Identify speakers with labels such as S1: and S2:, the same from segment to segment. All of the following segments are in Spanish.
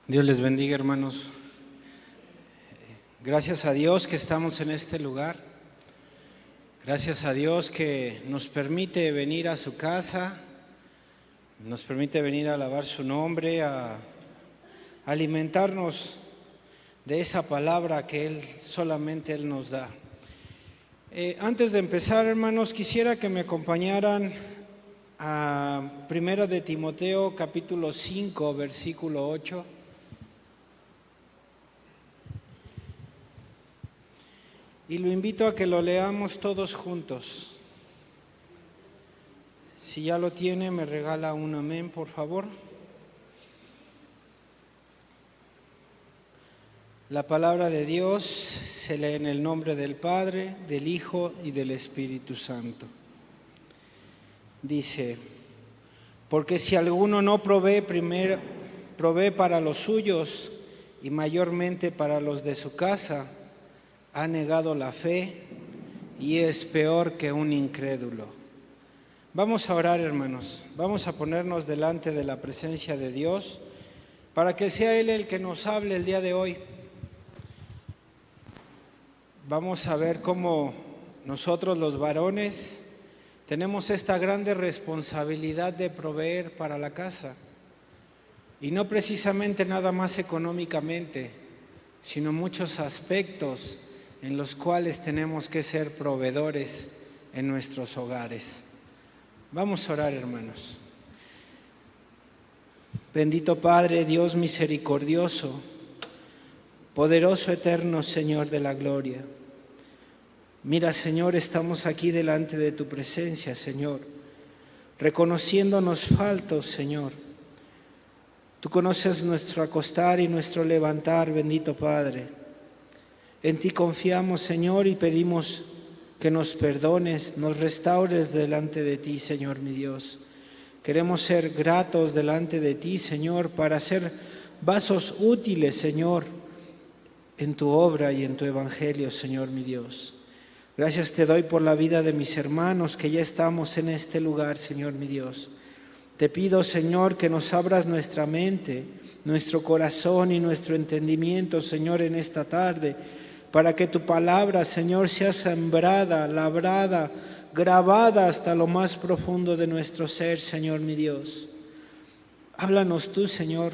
S1: Dios les bendiga, hermanos. Gracias a Dios que estamos en este lugar. Gracias a Dios que nos permite venir a su casa, nos permite venir a alabar su nombre, a alimentarnos de esa palabra que solamente Él nos da. Antes de empezar, hermanos, quisiera que me acompañaran a 1 de Timoteo capítulo 5, versículo 8. Y lo invito a que lo leamos todos juntos. Si ya lo tiene, me regala un amén, por favor. La palabra de Dios se lee en el nombre del Padre, del Hijo y del Espíritu Santo. Dice: porque si alguno no provee para los suyos y mayormente para los de su casa, ha negado la fe y es peor que un incrédulo. Vamos a orar, hermanos. Vamos a ponernos delante de la presencia de Dios para que sea Él el que nos hable el día de hoy. Vamos a ver cómo nosotros los varones tenemos esta grande responsabilidad de proveer para la casa. Y no precisamente nada más económicamente, sino muchos aspectos en los cuales tenemos que ser proveedores en nuestros hogares. Vamos a orar, hermanos. Bendito Padre, Dios misericordioso, poderoso, eterno Señor de la gloria. Mira, Señor, estamos aquí delante de tu presencia, Señor, reconociéndonos faltos, Señor. Tú conoces nuestro acostar y nuestro levantar, bendito Padre. En ti confiamos, Señor, y pedimos que nos perdones, nos restaures delante de ti, Señor mi Dios. Queremos ser gratos delante de ti, Señor, para ser vasos útiles, Señor, en tu obra y en tu evangelio, Señor mi Dios. Gracias te doy por la vida de mis hermanos que ya estamos en este lugar, Señor mi Dios. Te pido, Señor, que nos abras nuestra mente, nuestro corazón y nuestro entendimiento, Señor, en esta tarde, para que tu palabra, Señor, sea sembrada, labrada, grabada hasta lo más profundo de nuestro ser, Señor mi Dios. Háblanos tú, Señor.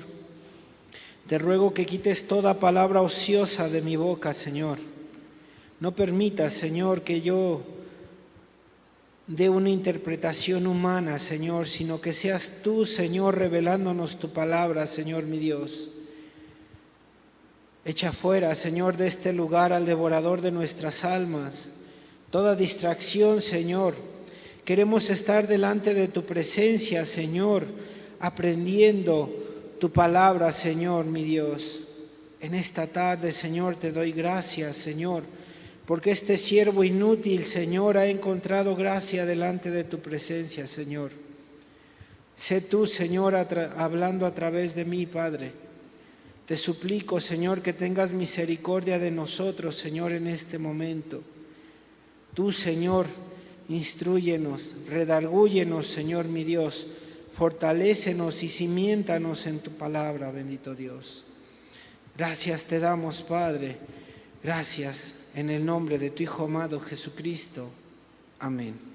S1: Te ruego que quites toda palabra ociosa de mi boca, Señor. No permitas, Señor, que yo dé una interpretación humana, Señor, sino que seas tú, Señor, revelándonos tu palabra, Señor mi Dios. Echa fuera, Señor, de este lugar al devorador de nuestras almas, toda distracción, Señor. Queremos estar delante de tu presencia, Señor, aprendiendo tu palabra, Señor, mi Dios. En esta tarde, Señor, te doy gracias, Señor, porque este siervo inútil, Señor, ha encontrado gracia delante de tu presencia, Señor. Sé tú, Señor, hablando a través de mí, Padre. Te suplico, Señor, que tengas misericordia de nosotros, Señor, en este momento. Tú, Señor, instrúyenos, redargúyenos, Señor mi Dios, fortalécenos y cimiéntanos en tu palabra, bendito Dios. Gracias te damos, Padre. Gracias en el nombre de tu Hijo amado Jesucristo. Amén.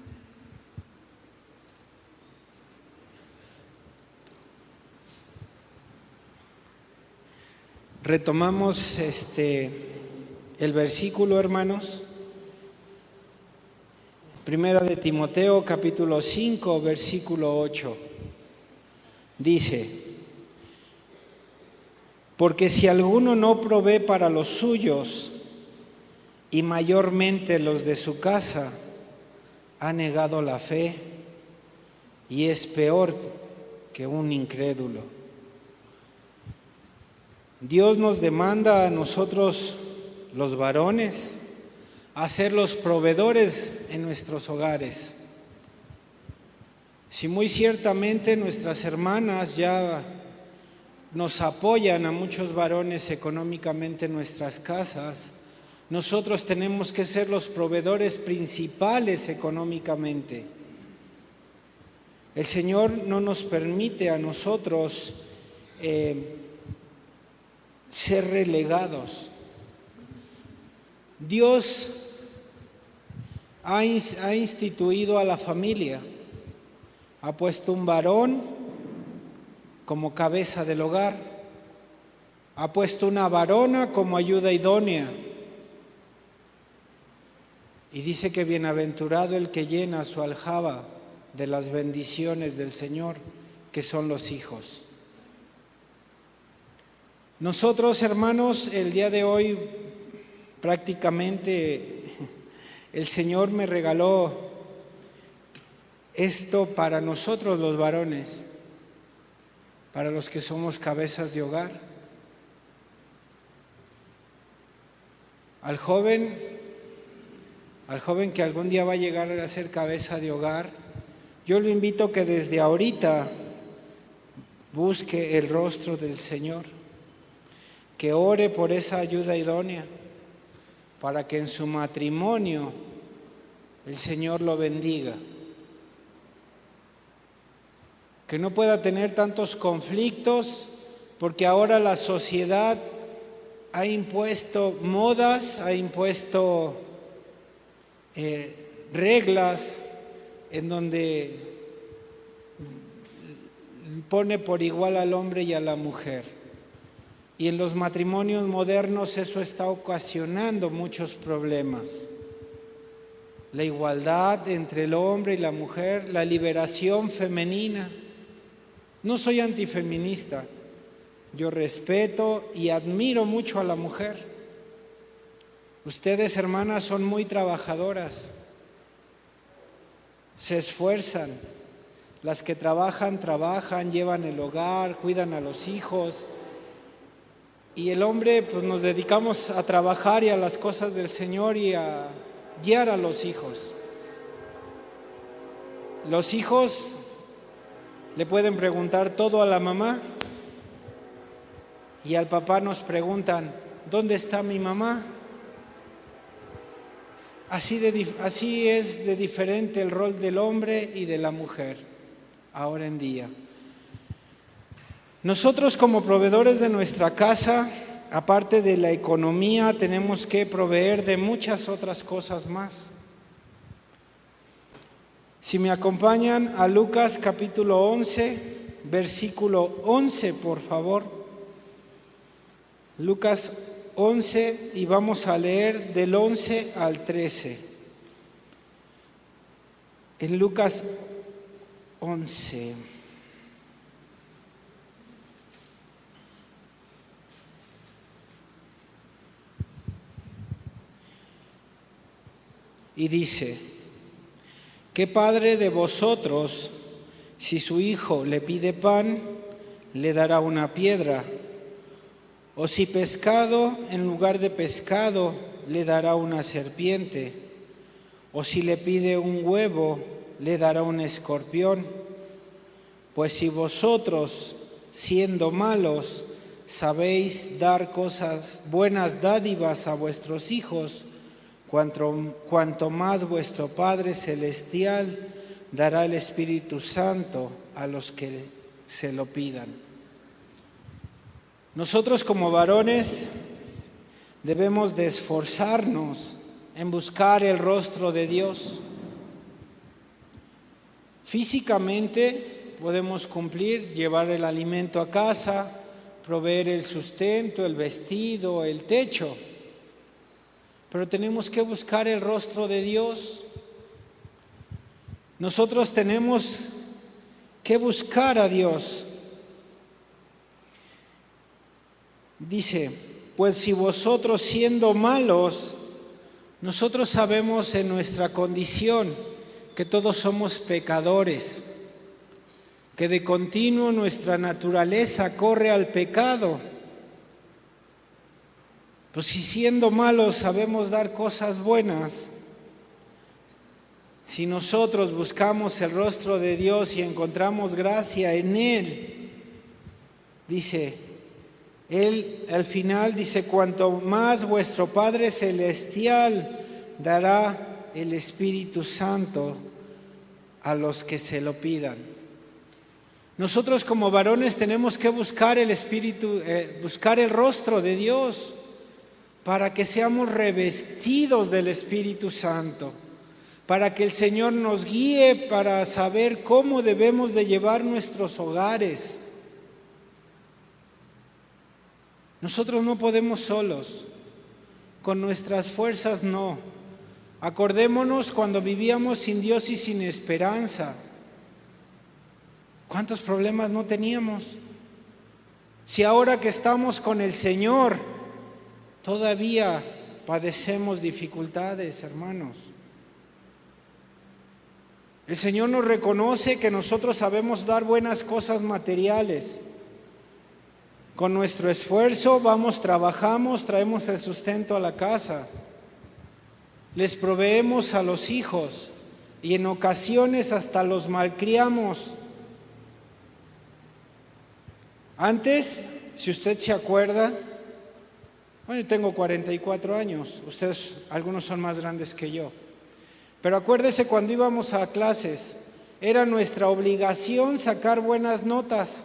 S1: Retomamos el versículo, hermanos. 1 de Timoteo, capítulo 5, versículo 8. Dice: porque si alguno no provee para los suyos y mayormente los de su casa, ha negado la fe y es peor que un incrédulo. Dios nos demanda a nosotros, los varones, a ser los proveedores en nuestros hogares. Si muy ciertamente nuestras hermanas ya nos apoyan a muchos varones económicamente en nuestras casas, nosotros tenemos que ser los proveedores principales económicamente. El Señor no nos permite a nosotros ser relegados. Dios ha instituido a la familia, ha puesto un varón como cabeza del hogar, ha puesto una varona como ayuda idónea, y dice que bienaventurado el que llena su aljaba de las bendiciones del Señor, que son los hijos. Nosotros, hermanos, el día de hoy prácticamente el Señor me regaló esto para nosotros los varones, para los que somos cabezas de hogar. Al joven que algún día va a llegar a ser cabeza de hogar, yo lo invito que desde ahorita busque el rostro del Señor, que ore por esa ayuda idónea, para que en su matrimonio el Señor lo bendiga. Que no pueda tener tantos conflictos, porque ahora la sociedad ha impuesto modas, ha impuesto reglas en donde pone por igual al hombre y a la mujer. Y en los matrimonios modernos eso está ocasionando muchos problemas. La igualdad entre el hombre y la mujer, la liberación femenina. No soy antifeminista, yo respeto y admiro mucho a la mujer. Ustedes, hermanas, son muy trabajadoras, se esfuerzan. Las que trabajan, llevan el hogar, cuidan a los hijos. Y el hombre, pues nos dedicamos a trabajar y a las cosas del Señor y a guiar a los hijos. Los hijos le pueden preguntar todo a la mamá y al papá nos preguntan, ¿dónde está mi mamá? Así es de diferente el rol del hombre y de la mujer ahora en día. Nosotros como proveedores de nuestra casa, aparte de la economía, tenemos que proveer de muchas otras cosas más. Si me acompañan a Lucas capítulo 11, versículo 11, por favor. Lucas 11 y vamos a leer del 11 al 13. En Lucas 11. Y dice, ¿qué padre de vosotros, si su hijo le pide pan, le dará una piedra? O si pescado, en lugar de pescado, le dará una serpiente. O si le pide un huevo, le dará un escorpión. Pues si vosotros, siendo malos, sabéis dar buenas dádivas a vuestros hijos, cuanto más vuestro Padre Celestial dará el Espíritu Santo a los que se lo pidan. Nosotros como varones debemos de esforzarnos en buscar el rostro de Dios. Físicamente podemos cumplir, llevar el alimento a casa, proveer el sustento, el vestido, el techo. Pero tenemos que buscar el rostro de Dios. Nosotros tenemos que buscar a Dios. Dice, pues si vosotros siendo malos, nosotros sabemos en nuestra condición que todos somos pecadores, que de continuo nuestra naturaleza corre al pecado. Pues si siendo malos sabemos dar cosas buenas, si nosotros buscamos el rostro de Dios y encontramos gracia en Él, dice, Él al final dice, cuanto más vuestro Padre Celestial dará el Espíritu Santo a los que se lo pidan. Nosotros como varones tenemos que buscar el Espíritu, buscar el rostro de Dios para que seamos revestidos del Espíritu Santo, para que el Señor nos guíe para saber cómo debemos de llevar nuestros hogares. Nosotros no podemos solos, con nuestras fuerzas no. Acordémonos cuando vivíamos sin Dios y sin esperanza. ¿Cuántos problemas no teníamos? Si ahora que estamos con el Señor, todavía padecemos dificultades, hermanos. El Señor nos reconoce que nosotros sabemos dar buenas cosas materiales. Con nuestro esfuerzo vamos, trabajamos, traemos el sustento a la casa. Les proveemos a los hijos y en ocasiones hasta los malcriamos. Antes, si usted se acuerda, bueno, yo tengo 44 años, ustedes, algunos son más grandes que yo, pero acuérdese cuando íbamos a clases, era nuestra obligación sacar buenas notas.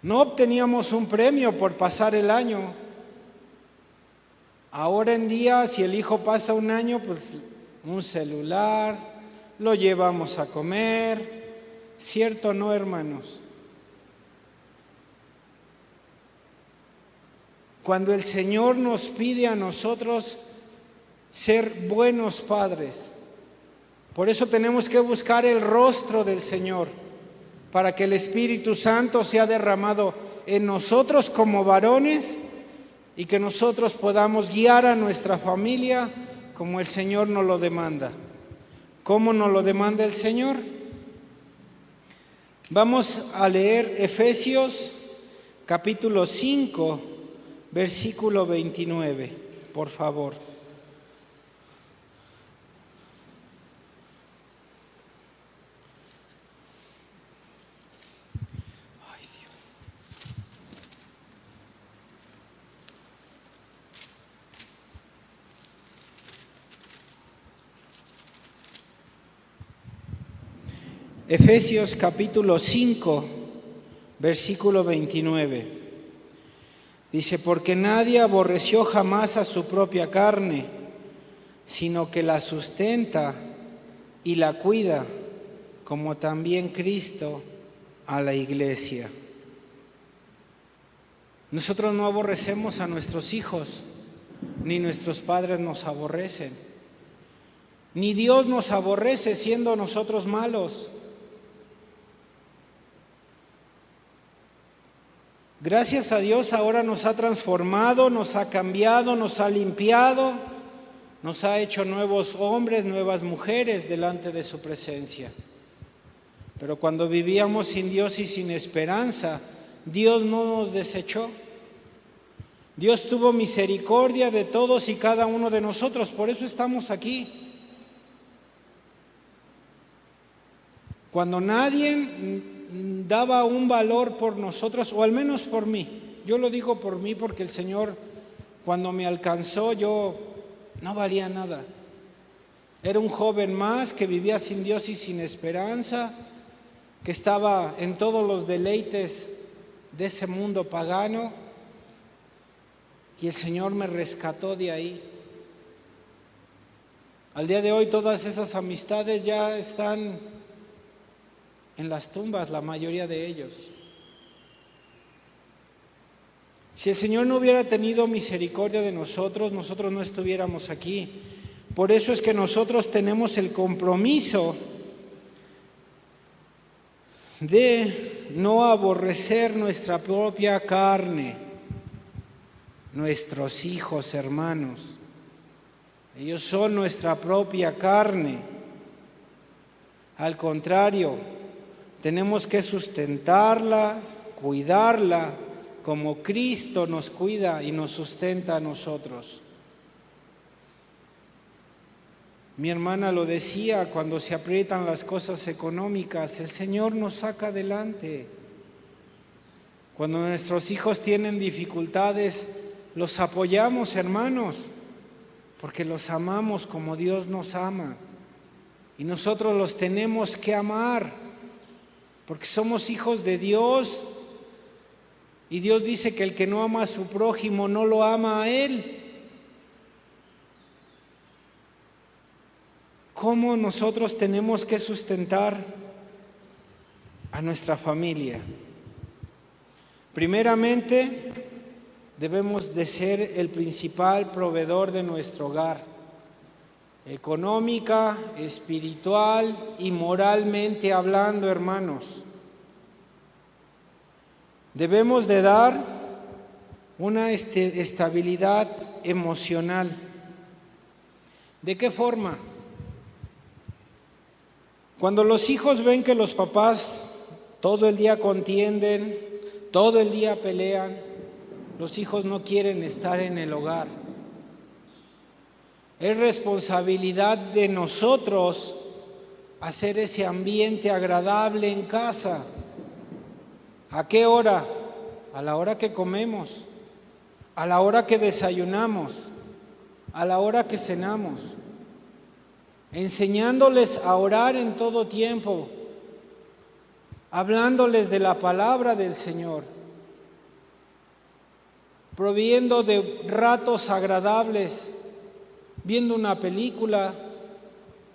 S1: No obteníamos un premio por pasar el año. Ahora en día, si el hijo pasa un año, pues un celular, lo llevamos a comer, ¿cierto o no, hermanos? Cuando el Señor nos pide a nosotros ser buenos padres, por eso tenemos que buscar el rostro del Señor, para que el Espíritu Santo sea derramado en nosotros como varones y que nosotros podamos guiar a nuestra familia como el Señor nos lo demanda. ¿Cómo nos lo demanda el Señor? Vamos a leer Efesios capítulo 5, versículo 29, por favor. Ay, Dios. Efesios capítulo 5, versículo 29. Dice, porque nadie aborreció jamás a su propia carne, sino que la sustenta y la cuida, como también Cristo a la iglesia. Nosotros no aborrecemos a nuestros hijos, ni nuestros padres nos aborrecen, ni Dios nos aborrece siendo nosotros malos. Gracias a Dios ahora nos ha transformado, nos ha cambiado, nos ha limpiado, nos ha hecho nuevos hombres, nuevas mujeres delante de su presencia. Pero cuando vivíamos sin Dios y sin esperanza, Dios no nos desechó. Dios tuvo misericordia de todos y cada uno de nosotros, por eso estamos aquí. Cuando nadie daba un valor por nosotros, o al menos por mí. Yo lo digo por mí porque el Señor, cuando me alcanzó, yo no valía nada. Era un joven más que vivía sin Dios y sin esperanza, que estaba en todos los deleites de ese mundo pagano, y el Señor me rescató de ahí. Al día de hoy todas esas amistades ya están en las tumbas, la mayoría de ellos. Si el Señor no hubiera tenido misericordia de nosotros, nosotros no estuviéramos aquí. Por eso es que nosotros tenemos el compromiso de no aborrecer nuestra propia carne, nuestros hijos, hermanos. Ellos son nuestra propia carne. Al contrario, tenemos que sustentarla, cuidarla, como Cristo nos cuida y nos sustenta a nosotros. Mi hermana lo decía, cuando se aprietan las cosas económicas, el Señor nos saca adelante. Cuando nuestros hijos tienen dificultades, los apoyamos, hermanos, porque los amamos como Dios nos ama. Y nosotros los tenemos que amar. porque somos hijos de Dios y Dios dice que el que no ama a su prójimo no lo ama a Él. ¿Cómo nosotros tenemos que sustentar a nuestra familia? Primeramente, debemos de ser el principal proveedor de nuestro hogar, económica, espiritual y moralmente hablando, hermanos. Debemos de dar una estabilidad emocional. ¿De qué forma? Cuando los hijos ven que los papás todo el día contienden, todo el día pelean, los hijos no quieren estar en el hogar. Es responsabilidad de nosotros hacer ese ambiente agradable en casa. ¿A qué hora? A la hora que comemos, a la hora que desayunamos, a la hora que cenamos. Enseñándoles a orar en todo tiempo, hablándoles de la palabra del Señor, proviendo de ratos agradables, viendo una película,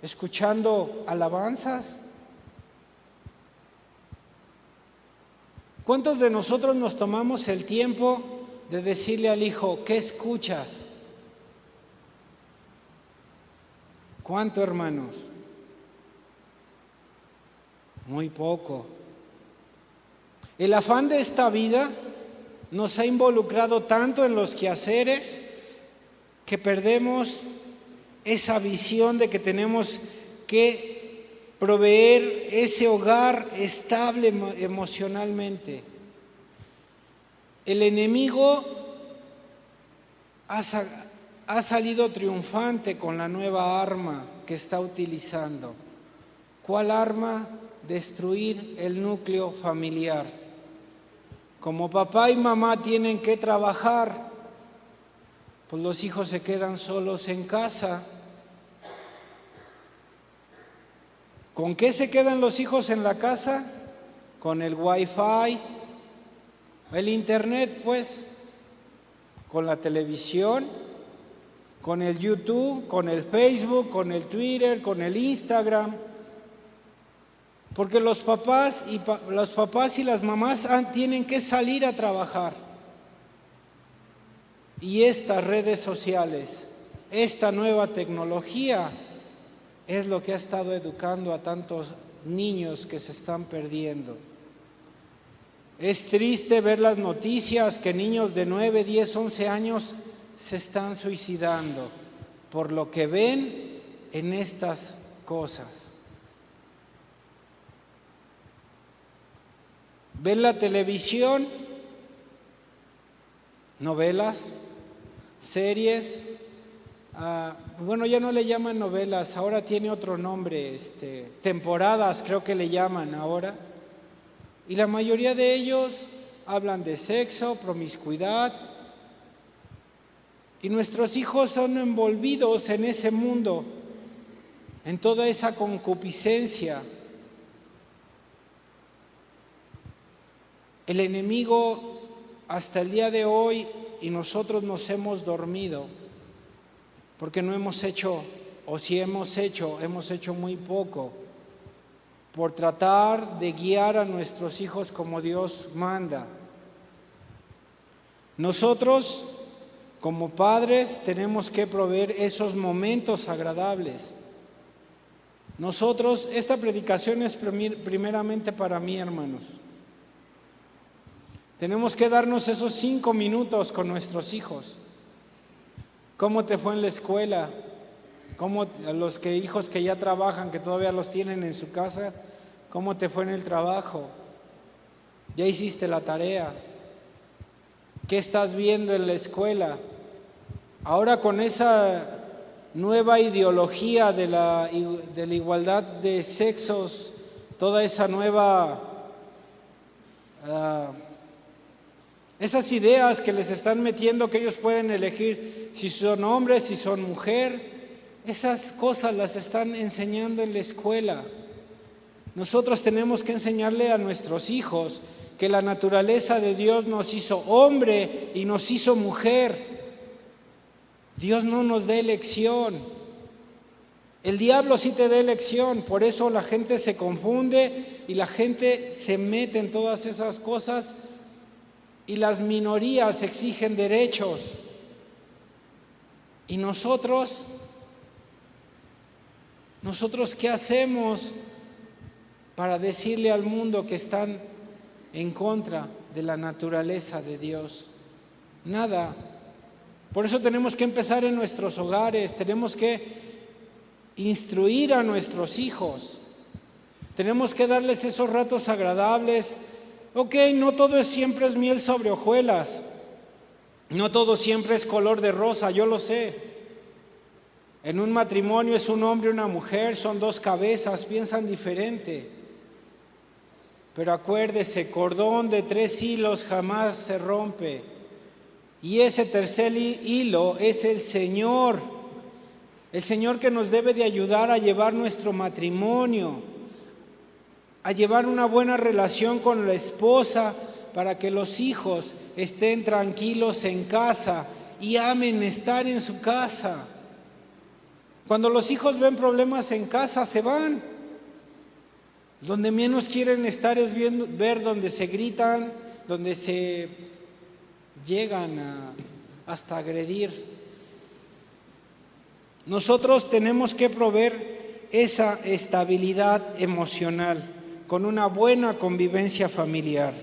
S1: escuchando alabanzas. ¿Cuántos de nosotros nos tomamos el tiempo de decirle al hijo, ¿qué escuchas? ¿Cuánto, hermanos? Muy poco. El afán de esta vida nos ha involucrado tanto en los quehaceres que perdemos esa visión de que tenemos que proveer ese hogar estable emocionalmente. El enemigo ha salido triunfante con la nueva arma que está utilizando. ¿Cuál arma? Destruir el núcleo familiar. Como papá y mamá tienen que trabajar, pues los hijos se quedan solos en casa. ¿Con qué se quedan los hijos en la casa? Con el Wi-Fi, el internet, pues, con la televisión, con el YouTube, con el Facebook, con el Twitter, con el Instagram. Porque los papás y las mamás tienen que salir a trabajar. Y estas redes sociales, esta nueva tecnología, es lo que ha estado educando a tantos niños que se están perdiendo. Es triste ver las noticias que niños de 9, 10, 11 años se están suicidando por lo que ven en estas cosas. Ven la televisión, novelas, series, bueno, ya no le llaman novelas, ahora tiene otro nombre, temporadas creo que le llaman ahora, y la mayoría de ellos hablan de sexo, promiscuidad, y nuestros hijos son envolvidos en ese mundo, en toda esa concupiscencia. El enemigo hasta el día de hoy, y nosotros nos hemos dormido, porque no hemos hecho, o si hemos hecho muy poco, por tratar de guiar a nuestros hijos como Dios manda. Nosotros, como padres, tenemos que proveer esos momentos agradables. Nosotros, esta predicación es primeramente para mí, hermanos. Tenemos que darnos esos 5 minutos con nuestros hijos. ¿Cómo te fue en la escuela? ¿Cómo a los hijos que ya trabajan, que todavía los tienen en su casa, cómo te fue en el trabajo? ¿Ya hiciste la tarea? ¿Qué estás viendo en la escuela? Ahora con esa nueva ideología de la igualdad de sexos, toda esa nueva esas ideas que les están metiendo, que ellos pueden elegir si son hombres, si son mujer, esas cosas las están enseñando en la escuela. Nosotros tenemos que enseñarle a nuestros hijos que la naturaleza de Dios nos hizo hombre y nos hizo mujer. Dios no nos da elección. El diablo sí te da elección, por eso la gente se confunde y la gente se mete en todas esas cosas y las minorías exigen derechos. Y nosotros ¿qué hacemos para decirle al mundo que están en contra de la naturaleza de Dios? Nada. Por eso tenemos que empezar en nuestros hogares, tenemos que instruir a nuestros hijos, tenemos que darles esos ratos agradables. Ok, no todo siempre es miel sobre hojuelas, no todo siempre es color de rosa, yo lo sé. En un matrimonio es un hombre y una mujer, son dos cabezas, piensan diferente. Pero acuérdese, cordón de 3 hilos jamás se rompe. Y ese tercer hilo es el Señor que nos debe de ayudar a llevar nuestro matrimonio, a llevar una buena relación con la esposa para que los hijos estén tranquilos en casa y amen estar en su casa. Cuando los hijos ven problemas en casa, se van. Donde menos quieren estar es ver donde se gritan, donde se llegan hasta agredir. Nosotros tenemos que proveer esa estabilidad emocional con una buena convivencia familiar.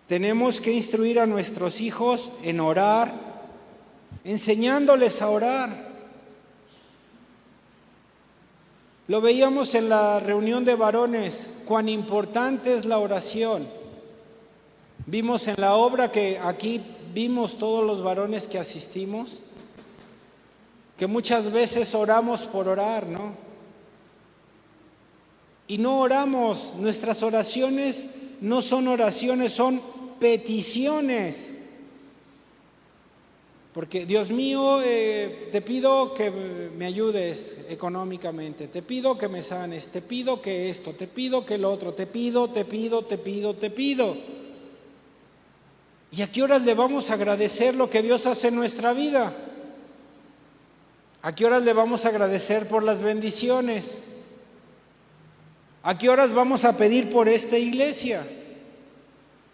S1: Tenemos que instruir a nuestros hijos en orar, enseñándoles a orar. Lo veíamos en la reunión de varones, cuán importante es la oración. Vimos en la obra que aquí vimos todos los varones que asistimos, que muchas veces oramos por orar, ¿no? Y no oramos, nuestras oraciones no son oraciones, son peticiones. Porque Dios mío, te pido que me ayudes económicamente, te pido que me sanes, te pido que esto, te pido que lo otro, te pido. ¿Y a qué horas le vamos a agradecer lo que Dios hace en nuestra vida? ¿A qué horas le vamos a agradecer por las bendiciones? ¿A qué horas vamos a pedir por esta iglesia?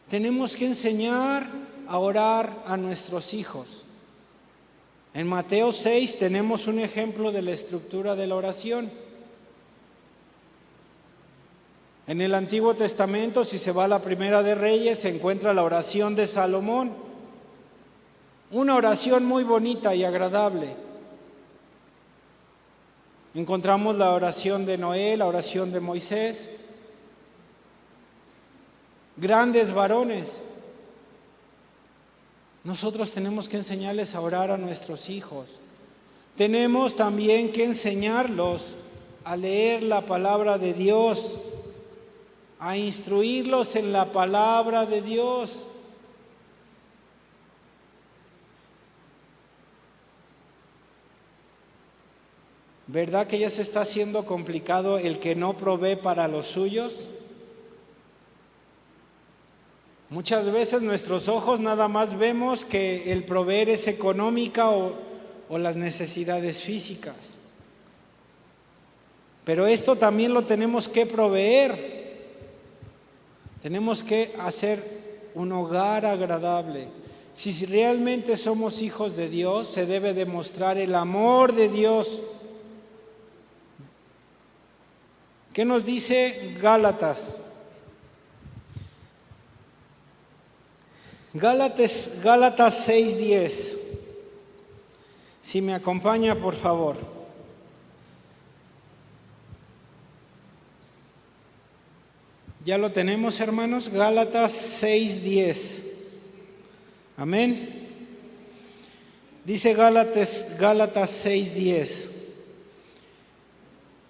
S1: Tenemos que enseñar a orar a nuestros hijos. En Mateo 6 tenemos un ejemplo de la estructura de la oración. En el Antiguo Testamento, si se va a la Primera de Reyes, se encuentra la oración de Salomón. Una oración muy bonita y agradable. Encontramos la oración de Noé, la oración de Moisés. Grandes varones. Nosotros tenemos que enseñarles a orar a nuestros hijos. Tenemos también que enseñarlos a leer la palabra de Dios, a instruirlos en la palabra de Dios. ¿Verdad que ya se está haciendo complicado el que no provee para los suyos? Muchas veces nuestros ojos nada más vemos que el proveer es económica o las necesidades físicas. Pero esto también lo tenemos que proveer. Tenemos que hacer un hogar agradable. Si realmente somos hijos de Dios, se debe demostrar el amor de Dios. ¿Qué nos dice Gálatas? Gálatas 6:10. Si me acompaña, por favor. ¿Ya lo tenemos, hermanos? Gálatas 6:10. Amén. Dice Gálatas 6:10.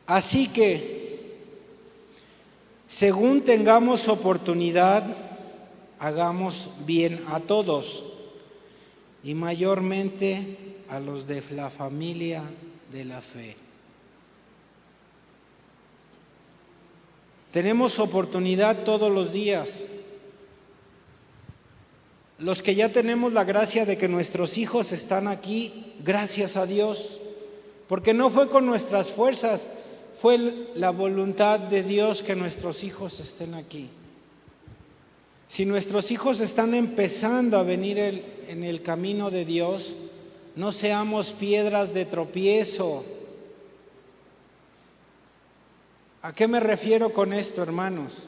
S1: Así que, según tengamos oportunidad, hagamos bien a todos y mayormente a los de la familia de la fe. Tenemos oportunidad todos los días. Los que ya tenemos la gracia de que nuestros hijos están aquí, gracias a Dios, porque no fue con nuestras fuerzas, fue la voluntad de Dios que nuestros hijos estén aquí. Si nuestros hijos están empezando a venir en el camino de Dios, no seamos piedras de tropiezo. ¿A qué me refiero con esto, hermanos?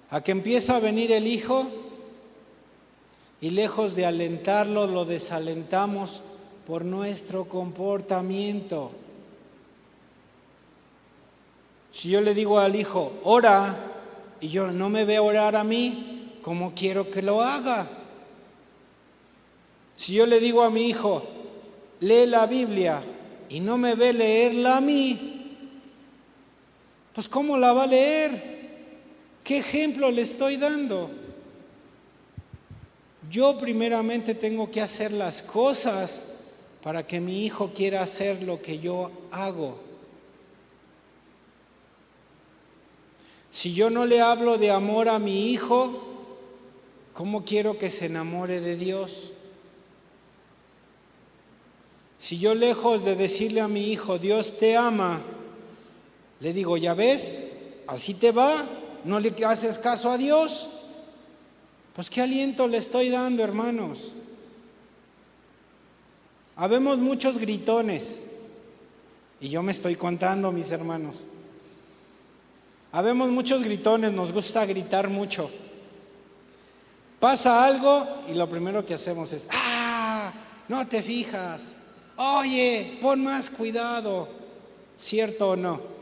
S1: A que empieza a venir el hijo y lejos de alentarlo, lo desalentamos por nuestro comportamiento. Si yo le digo al hijo, ora, y yo no me ve orar a mí, ¿cómo quiero que lo haga? Si yo le digo a mi hijo, lee la Biblia, y no me ve leerla a mí, pues ¿cómo la va a leer? ¿Qué ejemplo le estoy dando? Yo primeramente tengo que hacer las cosas para que mi hijo quiera hacer lo que yo hago. Si yo no le hablo de amor a mi hijo, ¿cómo quiero que se enamore de Dios? Si yo lejos de decirle a mi hijo, Dios te ama, le digo, ¿ya ves? Así te va, no le haces caso a Dios. Pues ¿qué aliento le estoy dando, hermanos? Habemos muchos gritones, y yo me estoy contando, mis hermanos. Habemos muchos gritones, nos gusta gritar mucho. Pasa algo y lo primero que hacemos es, ¡ah! No te fijas. Oye, pon más cuidado. ¿Cierto o no?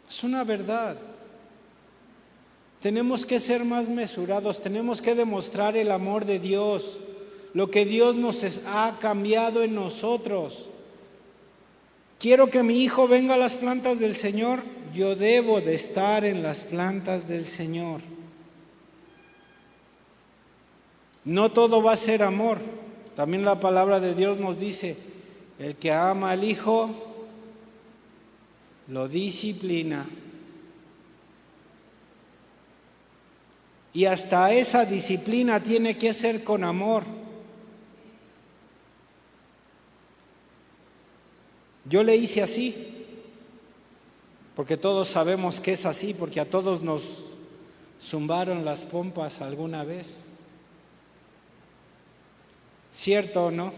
S1: Es una verdad. Tenemos que ser más mesurados, tenemos que demostrar el amor de Dios, lo que Dios nos ha cambiado en nosotros. Quiero que mi hijo venga a las plantas del Señor, yo debo de estar en las plantas del Señor. No todo va a ser amor. También la palabra de Dios nos dice, el que ama al Hijo, lo disciplina. Y hasta esa disciplina tiene que ser con amor. Yo le hice así, porque todos sabemos que es así, porque a todos nos zumbaron las pompas alguna vez. ¿Cierto o no?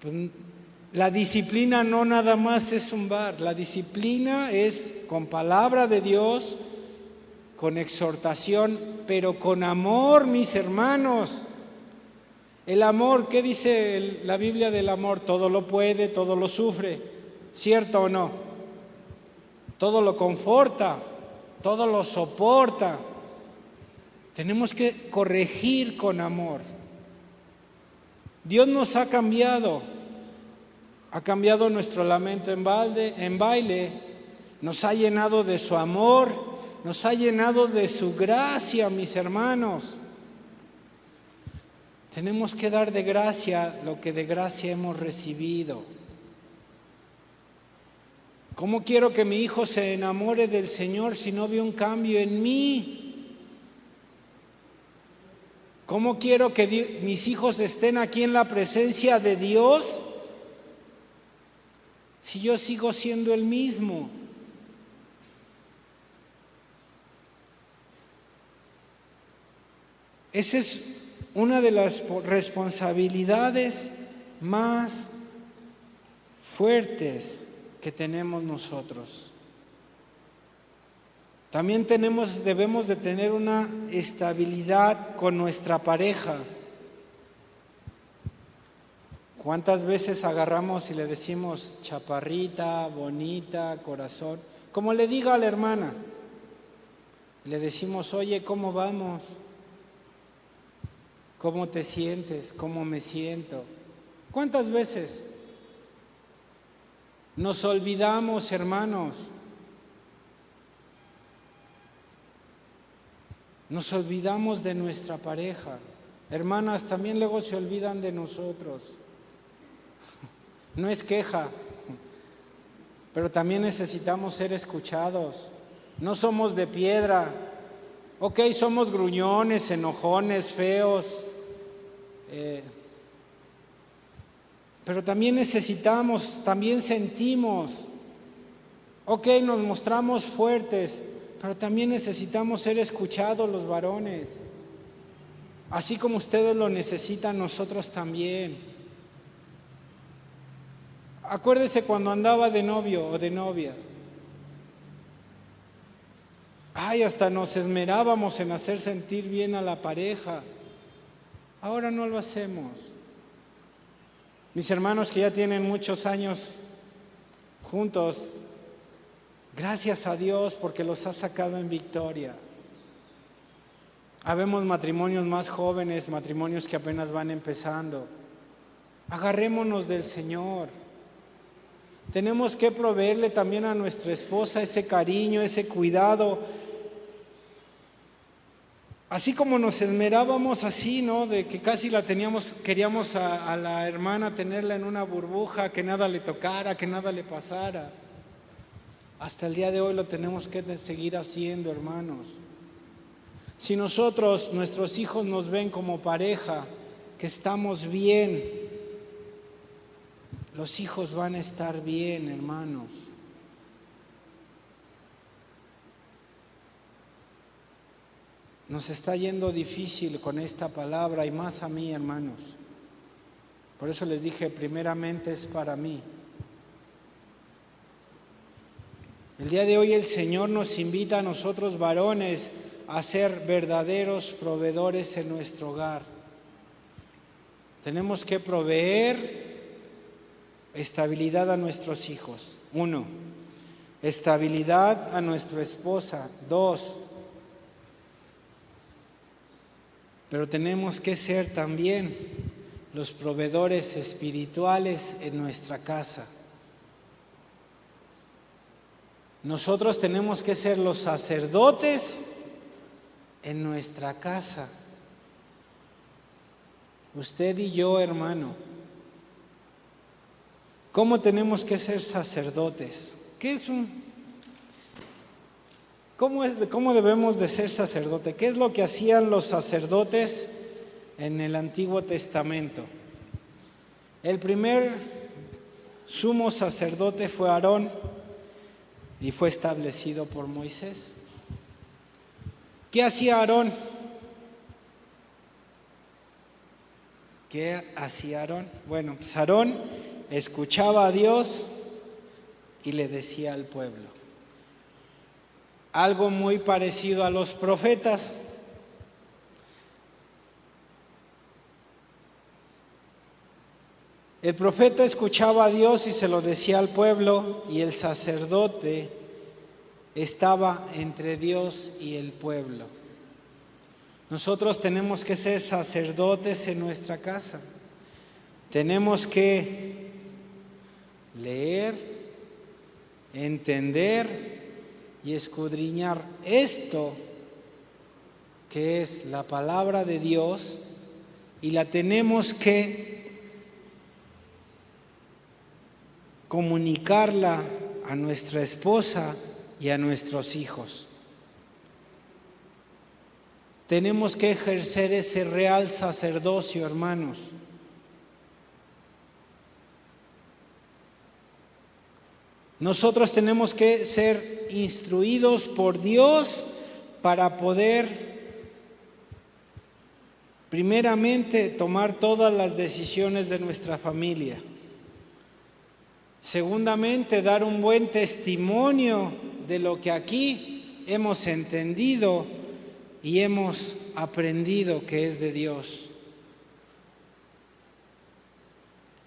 S1: Pues la disciplina no nada más es zumbar, la disciplina es con palabra de Dios, con exhortación, pero con amor, mis hermanos. El amor, ¿qué dice la Biblia del amor? Todo lo puede, todo lo sufre, ¿cierto o no? Todo lo conforta, todo lo soporta. Tenemos que corregir con amor. Dios nos ha cambiado nuestro lamento en baile, nos ha llenado de su amor, nos ha llenado de su gracia, mis hermanos. Tenemos que dar de gracia lo que de gracia hemos recibido. ¿Cómo quiero que mi hijo se enamore del Señor si no ve un cambio en mí? ¿Cómo quiero que mis hijos estén aquí en la presencia de Dios si yo sigo siendo el mismo? Esa es una de las responsabilidades más fuertes que tenemos nosotros. También debemos de tener una estabilidad con nuestra pareja. ¿Cuántas veces agarramos y le decimos chaparrita, bonita, corazón? Como le diga a la hermana, le decimos, oye, ¿cómo vamos? ¿Cómo te sientes? ¿Cómo me siento? ¿Cuántas veces nos olvidamos, hermanos? Nos olvidamos de nuestra pareja. Hermanas, también luego se olvidan de nosotros. No es queja, pero también necesitamos ser escuchados. No somos de piedra. Ok, somos gruñones, enojones, feos, pero también necesitamos, también sentimos. Ok, nos mostramos fuertes, pero también necesitamos ser escuchados los varones. Así como ustedes lo necesitan, nosotros también. Acuérdese cuando andaba de novio o de novia. Ay, hasta nos esmerábamos en hacer sentir bien a la pareja. Ahora no lo hacemos. Mis hermanos que ya tienen muchos años juntos, gracias a Dios porque los ha sacado en victoria. Habemos matrimonios más jóvenes, matrimonios que apenas van empezando. Agarrémonos del Señor. Tenemos que proveerle también a nuestra esposa ese cariño, ese cuidado. Así como nos esmerábamos así, ¿no? De que casi la teníamos, queríamos a la hermana tenerla en una burbuja, que nada le tocara, que nada le pasara. Hasta el día de hoy lo tenemos que seguir haciendo, hermanos. Si nosotros, nuestros hijos nos ven como pareja, que estamos bien, los hijos van a estar bien, hermanos. Nos está yendo difícil con esta palabra y más a mí, hermanos. Por eso les dije, primeramente es para mí. El día de hoy el Señor nos invita a nosotros varones a ser verdaderos proveedores en nuestro hogar. Tenemos que proveer estabilidad a nuestros hijos. 1, estabilidad a nuestra esposa. 2, pero tenemos que ser también los proveedores espirituales en nuestra casa. Nosotros tenemos que ser los sacerdotes en nuestra casa. Usted y yo, hermano. ¿Cómo tenemos que ser sacerdotes? ¿Cómo debemos de ser sacerdote? ¿Qué es lo que hacían los sacerdotes en el Antiguo Testamento? El primer sumo sacerdote fue Aarón y fue establecido por Moisés. ¿Qué hacía Aarón? ¿Qué hacía Aarón? Bueno, pues Aarón escuchaba a Dios y le decía al pueblo. Algo muy parecido a los profetas. El profeta escuchaba a Dios y se lo decía al pueblo, y el sacerdote estaba entre Dios y el pueblo. Nosotros tenemos que ser sacerdotes en nuestra casa. Tenemos que leer, entender y escudriñar esto que es la palabra de Dios, y la tenemos que comunicarla a nuestra esposa y a nuestros hijos. Tenemos que ejercer ese real sacerdocio, hermanos. Nosotros tenemos que ser instruidos por Dios para poder, primeramente, tomar todas las decisiones de nuestra familia. Segundamente, dar un buen testimonio de lo que aquí hemos entendido y hemos aprendido que es de Dios.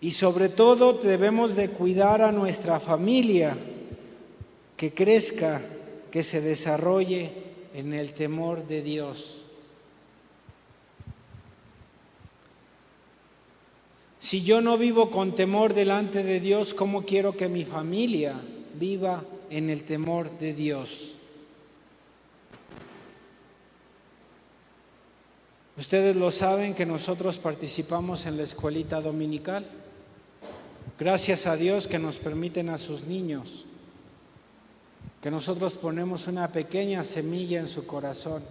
S1: Y sobre todo debemos de cuidar a nuestra familia, que crezca, que se desarrolle en el temor de Dios. Si yo no vivo con temor delante de Dios, ¿cómo quiero que mi familia viva en el temor de Dios? Ustedes lo saben que nosotros participamos en la escuelita dominical. Gracias a Dios que nos permiten a sus niños que nosotros ponemos una pequeña semilla en su corazón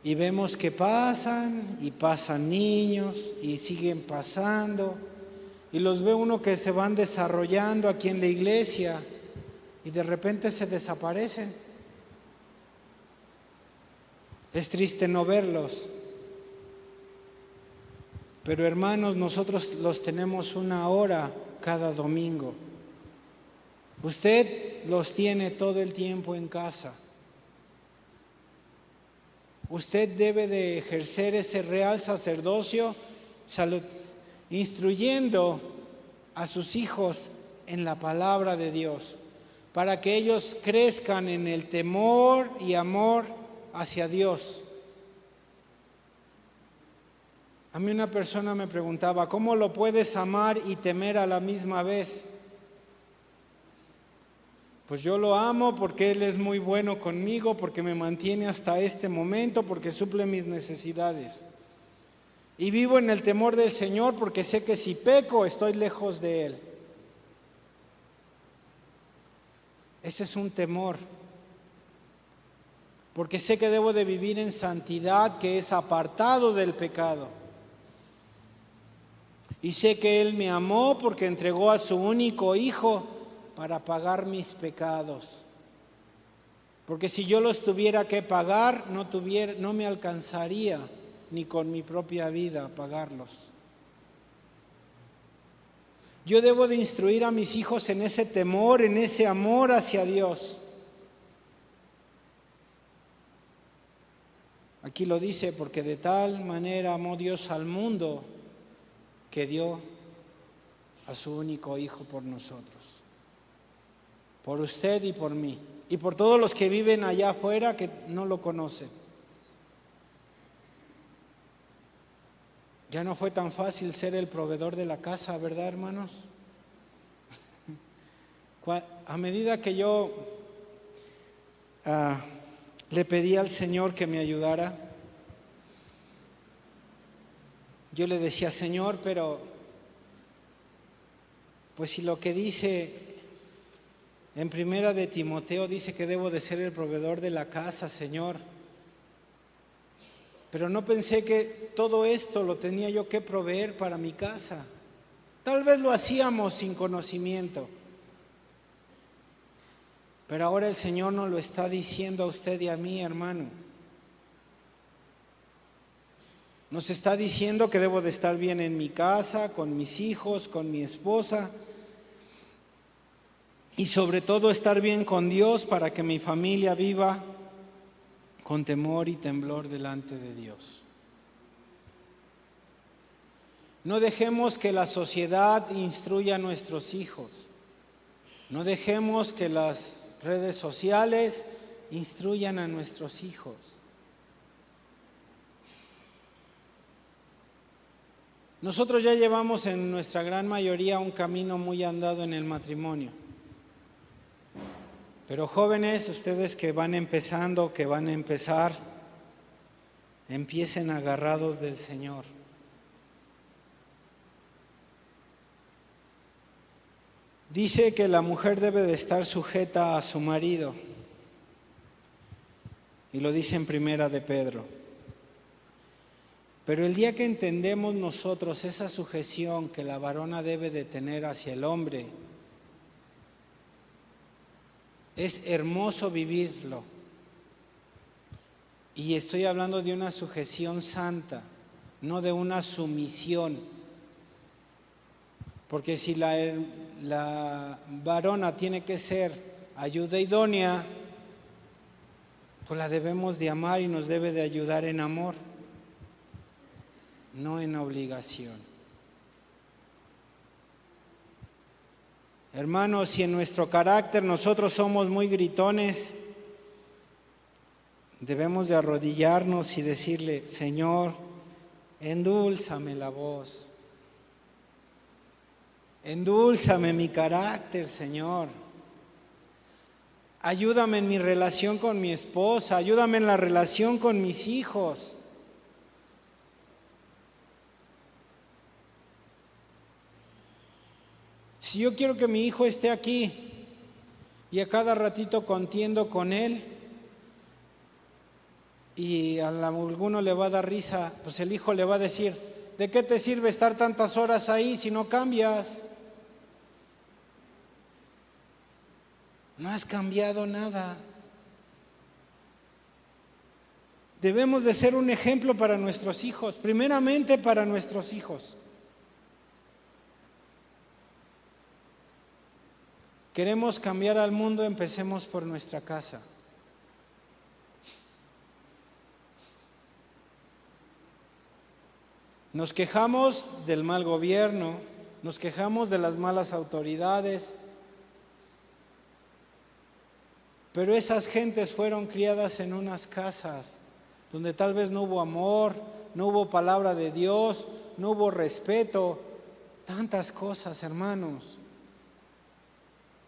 S1: y vemos que pasan y pasan niños y siguen pasando y los ve uno que se van desarrollando aquí en la iglesia y de repente se desaparecen. Es triste no verlos, pero hermanos, nosotros los tenemos 1 hora cada domingo. Usted los tiene todo el tiempo en casa. Usted debe de ejercer ese real sacerdocio instruyendo a sus hijos en la palabra de Dios, para que ellos crezcan en el temor y amor hacia Dios. A mí una persona me preguntaba, ¿cómo lo puedes amar y temer a la misma vez? Pues yo lo amo porque Él es muy bueno conmigo, porque me mantiene hasta este momento, porque suple mis necesidades. Y vivo en el temor del Señor porque sé que si peco estoy lejos de Él. Ese es un temor. Porque sé que debo de vivir en santidad, que es apartado del pecado. Y sé que Él me amó porque entregó a su único Hijo para pagar mis pecados. Porque si yo los tuviera que pagar, no me alcanzaría ni con mi propia vida pagarlos. Yo debo de instruir a mis hijos en ese temor, en ese amor hacia Dios. Aquí lo dice, porque de tal manera amó Dios al mundo que dio a su único Hijo por nosotros. Por usted y por mí. Y por todos los que viven allá afuera que no lo conocen. Ya no fue tan fácil ser el proveedor de la casa, ¿verdad, hermanos? A medida que yo le pedí al Señor que me ayudara, yo le decía, Señor, pero pues si lo que dice en 1 de Timoteo dice que debo de ser el proveedor de la casa, Señor. Pero no pensé que todo esto lo tenía yo que proveer para mi casa. Tal vez lo hacíamos sin conocimiento. Pero ahora el Señor nos lo está diciendo a usted y a mí, hermano. Nos está diciendo que debo de estar bien en mi casa, con mis hijos, con mi esposa. Y sobre todo estar bien con Dios para que mi familia viva con temor y temblor delante de Dios. No dejemos que la sociedad instruya a nuestros hijos. No dejemos que las redes sociales instruyan a nuestros hijos. Nosotros ya llevamos en nuestra gran mayoría un camino muy andado en el matrimonio. Pero jóvenes, ustedes que van empezando, que van a empezar, empiecen agarrados del Señor. Dice que la mujer debe de estar sujeta a su marido. Y lo dice en 1 de Pedro. Pero el día que entendemos nosotros esa sujeción que la varona debe de tener hacia el hombre, es hermoso vivirlo. Y estoy hablando de una sujeción santa, no de una sumisión. Porque si la varona tiene que ser ayuda idónea, pues la debemos de amar y nos debe de ayudar en amor, no en obligación. Hermanos, si en nuestro carácter nosotros somos muy gritones, debemos de arrodillarnos y decirle, Señor, endúlzame la voz, endúlzame mi carácter, Señor. Ayúdame en mi relación con mi esposa, ayúdame en la relación con mis hijos. Si yo quiero que mi hijo esté aquí y a cada ratito contiendo con él, y a alguno le va a dar risa, pues el hijo le va a decir: ¿de qué te sirve estar tantas horas ahí si no cambias? No has cambiado nada. Debemos de ser un ejemplo para nuestros hijos, primeramente para nuestros hijos. Queremos cambiar al mundo, empecemos por nuestra casa. Nos quejamos del mal gobierno, nos quejamos de las malas autoridades, pero esas gentes fueron criadas en unas casas donde tal vez no hubo amor, no hubo palabra de Dios, no hubo respeto, tantas cosas, hermanos.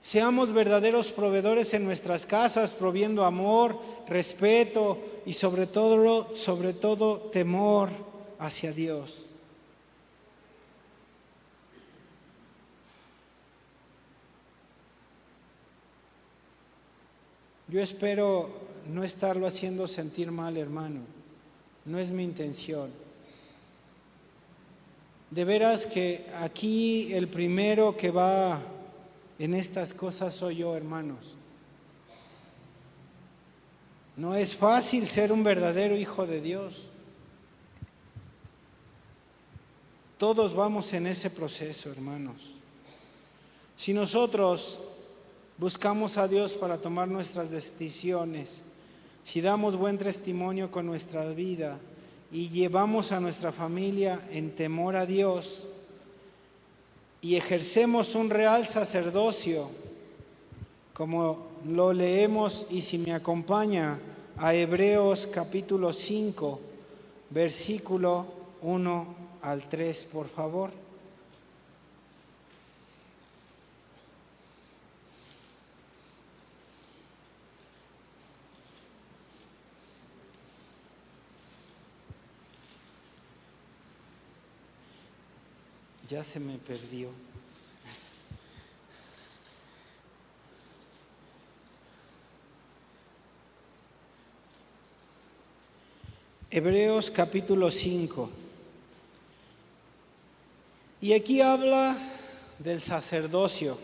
S1: Seamos verdaderos proveedores en nuestras casas, proviendo amor, respeto y sobre todo temor hacia Dios. Yo espero no estarlo haciendo sentir mal, hermano. No es mi intención. De veras que aquí el primero que va en estas cosas soy yo, hermanos. No es fácil ser un verdadero hijo de Dios. Todos vamos en ese proceso, hermanos. Si nosotros buscamos a Dios para tomar nuestras decisiones, si damos buen testimonio con nuestra vida y llevamos a nuestra familia en temor a Dios y ejercemos un real sacerdocio, como lo leemos, y si me acompaña a Hebreos capítulo 5, versículo 1 al 3, por favor. Ya se me perdió. Hebreos capítulo 5. Y aquí habla del sacerdocio.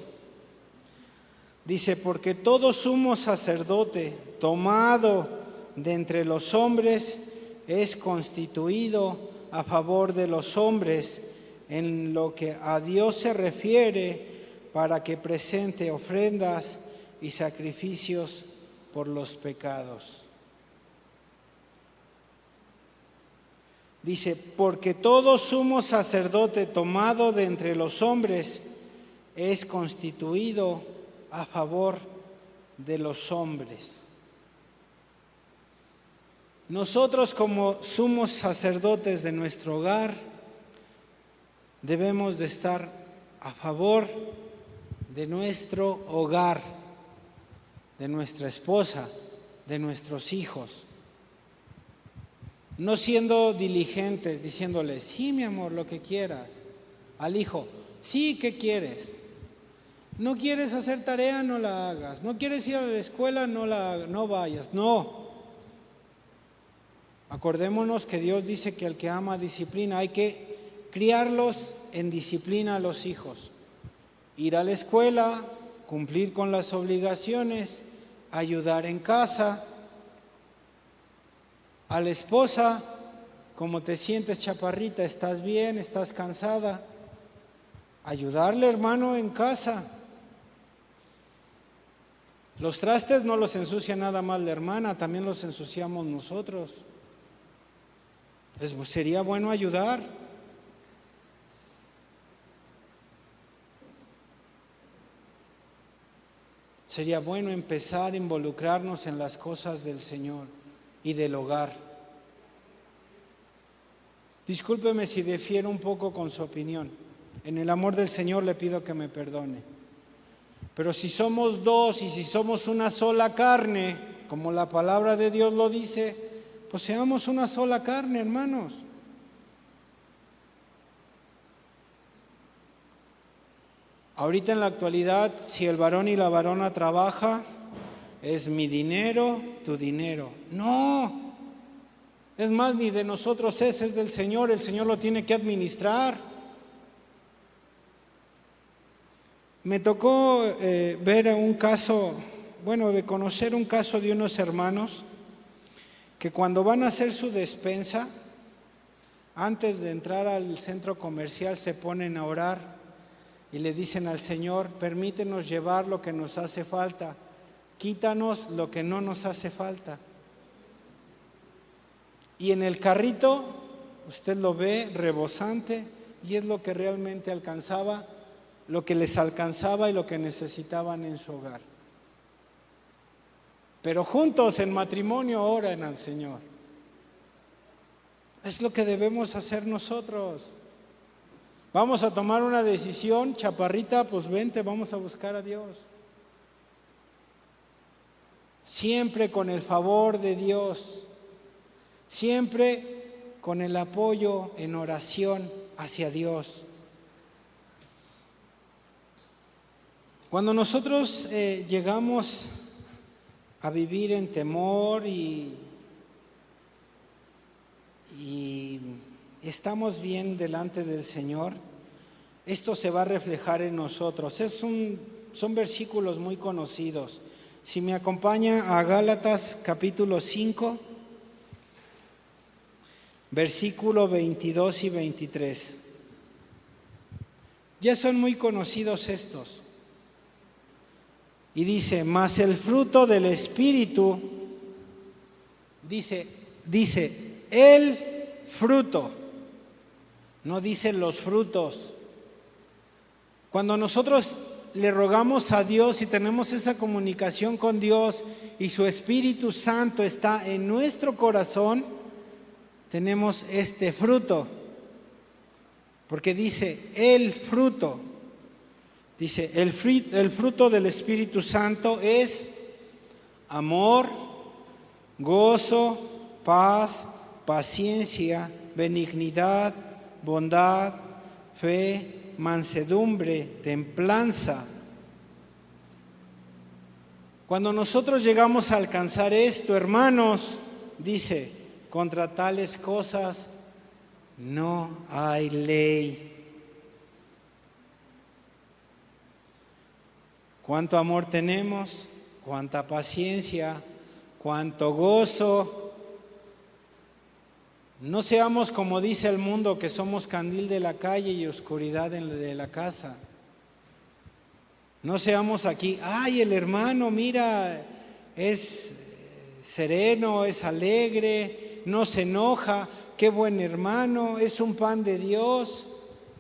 S1: Dice: porque todo sumo sacerdote tomado de entre los hombres es constituido a favor de los hombres en lo que a Dios se refiere, para que presente ofrendas y sacrificios por los pecados. Dice: porque todo sumo sacerdote tomado de entre los hombres es constituido a favor de los hombres. Nosotros, como sumos sacerdotes de nuestro hogar, debemos de estar a favor de nuestro hogar, de nuestra esposa, de nuestros hijos. No siendo diligentes, diciéndole: sí, mi amor, lo que quieras. Al hijo: sí, ¿qué quieres? No quieres hacer tarea, no la hagas. No quieres ir a la escuela, no vayas. No. Acordémonos que Dios dice que el que ama disciplina. Hay que criarlos en disciplina a los hijos. Ir a la escuela, cumplir con las obligaciones, ayudar en casa. A la esposa: ¿cómo te sientes, chaparrita? ¿Estás bien? ¿Estás cansada? Ayudarle, hermano, en casa. Los trastes no los ensucia nada más la hermana, también los ensuciamos nosotros. Sería bueno ayudar. Sería bueno empezar a involucrarnos en las cosas del Señor y del hogar. Discúlpeme si difiero un poco con su opinión. En el amor del Señor le pido que me perdone. Pero si somos dos y si somos una sola carne, como la palabra de Dios lo dice, pues seamos una sola carne, hermanos. Ahorita en la actualidad, si el varón y la varona trabaja, es mi dinero, tu dinero. No, es más, ni de nosotros es del Señor, el Señor lo tiene que administrar. Me tocó ver un caso, de conocer un caso de unos hermanos que cuando van a hacer su despensa, antes de entrar al centro comercial se ponen a orar y le dicen al Señor: permítenos llevar lo que nos hace falta, quítanos lo que no nos hace falta. Y en el carrito usted lo ve rebosante y es lo que realmente alcanzaba, lo que les alcanzaba y lo que necesitaban en su hogar. Pero juntos en matrimonio oran al Señor. Es lo que debemos hacer nosotros. Vamos a tomar una decisión, chaparrita, pues vente, vamos a buscar a Dios. Siempre con el favor de Dios, siempre con el apoyo en oración hacia Dios. Cuando nosotros llegamos a vivir en temor y estamos bien delante del Señor, esto se va a reflejar en nosotros. Son versículos muy conocidos. Si me acompaña a Gálatas capítulo 5, versículo 22 y 23. Ya son muy conocidos estos. Y dice: mas el fruto del Espíritu, dice el fruto, no dice los frutos. Cuando nosotros le rogamos a Dios y tenemos esa comunicación con Dios y su Espíritu Santo está en nuestro corazón, tenemos este fruto, porque dice el fruto. Dice, el fruto del Espíritu Santo es amor, gozo, paz, paciencia, benignidad, bondad, fe, mansedumbre, templanza. Cuando nosotros llegamos a alcanzar esto, hermanos, dice, contra tales cosas no hay ley. Cuánto amor tenemos, cuánta paciencia, cuánto gozo. No seamos como dice el mundo, que somos candil de la calle y oscuridad de la casa. No seamos aquí, ay, el hermano, mira, es sereno, es alegre, no se enoja, qué buen hermano, es un pan de Dios,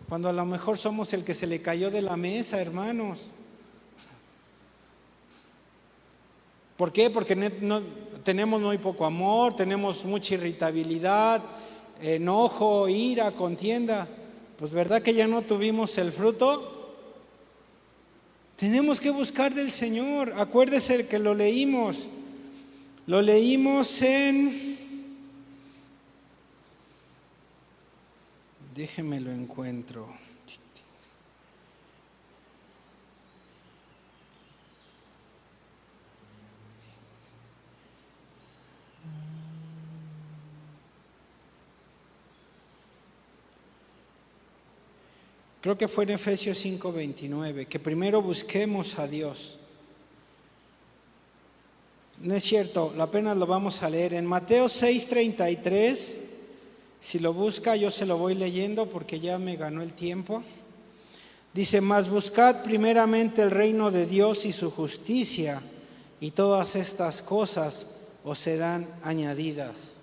S1: cuando a lo mejor somos el que se le cayó de la mesa, hermanos. ¿Por qué? Porque tenemos muy poco amor, tenemos mucha irritabilidad, enojo, ira, contienda. Pues ¿verdad que ya no tuvimos el fruto? Tenemos que buscar del Señor. Acuérdese que lo leímos en... Déjeme lo encuentro. Creo que fue en Efesios 5:29, que primero busquemos a Dios. No es cierto, apenas lo vamos a leer. En Mateo 6:33, si lo busca, yo se lo voy leyendo porque ya me ganó el tiempo. Dice, mas buscad primeramente el reino de Dios y su justicia, y todas estas cosas os serán añadidas.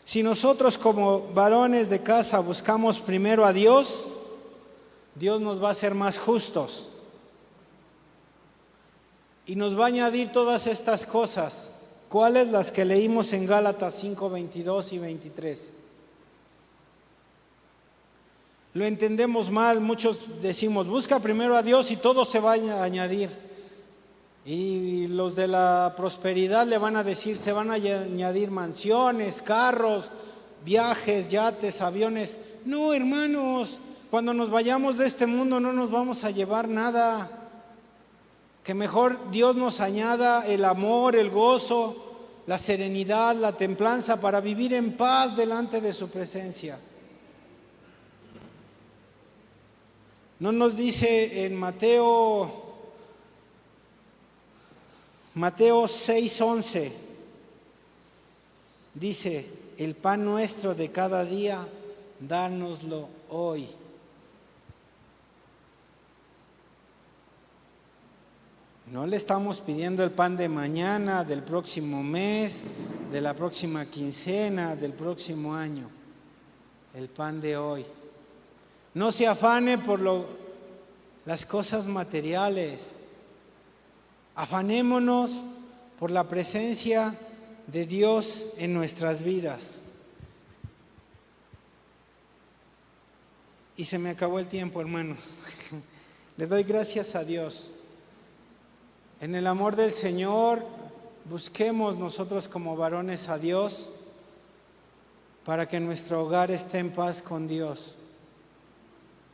S1: Si nosotros como varones de casa buscamos primero a Dios, Dios nos va a hacer más justos y nos va a añadir todas estas cosas. ¿Cuáles? Las que leímos en Gálatas 5, 22 y 23. Lo entendemos mal, muchos decimos, busca primero a Dios y todo se va a añadir. Y los de la prosperidad le van a decir, se van a añadir mansiones, carros, viajes, yates, aviones. No, hermanos, cuando nos vayamos de este mundo no nos vamos a llevar nada. Que mejor Dios nos añada el amor, el gozo, la serenidad, la templanza para vivir en paz delante de su presencia. No nos dice en Mateo 6:11, dice, el pan nuestro de cada día, dánoslo hoy. No le estamos pidiendo el pan de mañana, del próximo mes, de la próxima quincena, del próximo año. El pan de hoy. No se afane por las cosas materiales. Afanémonos por la presencia de Dios en nuestras vidas. Y se me acabó el tiempo, hermanos. Le doy gracias a Dios. En el amor del Señor, busquemos nosotros como varones a Dios para que nuestro hogar esté en paz con Dios.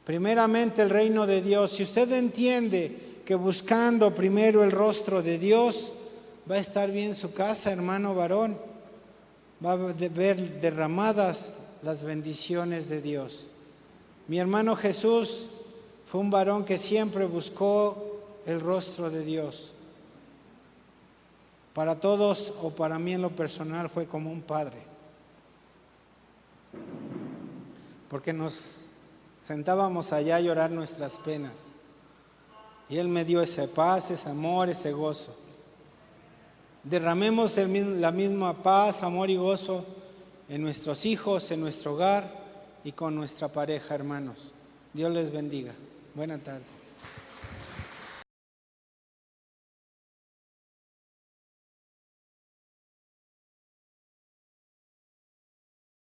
S1: Primeramente el reino de Dios. Si usted entiende que buscando primero el rostro de Dios, va a estar bien su casa, hermano varón. Va a ver derramadas las bendiciones de Dios. Mi hermano Jesús fue un varón que siempre buscó el rostro de Dios. Para todos, o para mí en lo personal, fue como un padre. Porque nos sentábamos allá a llorar nuestras penas. Y Él me dio esa paz, ese amor, ese gozo. Derramemos la misma paz, amor y gozo en nuestros hijos, en nuestro hogar y con nuestra pareja, hermanos. Dios les bendiga. Buena tarde.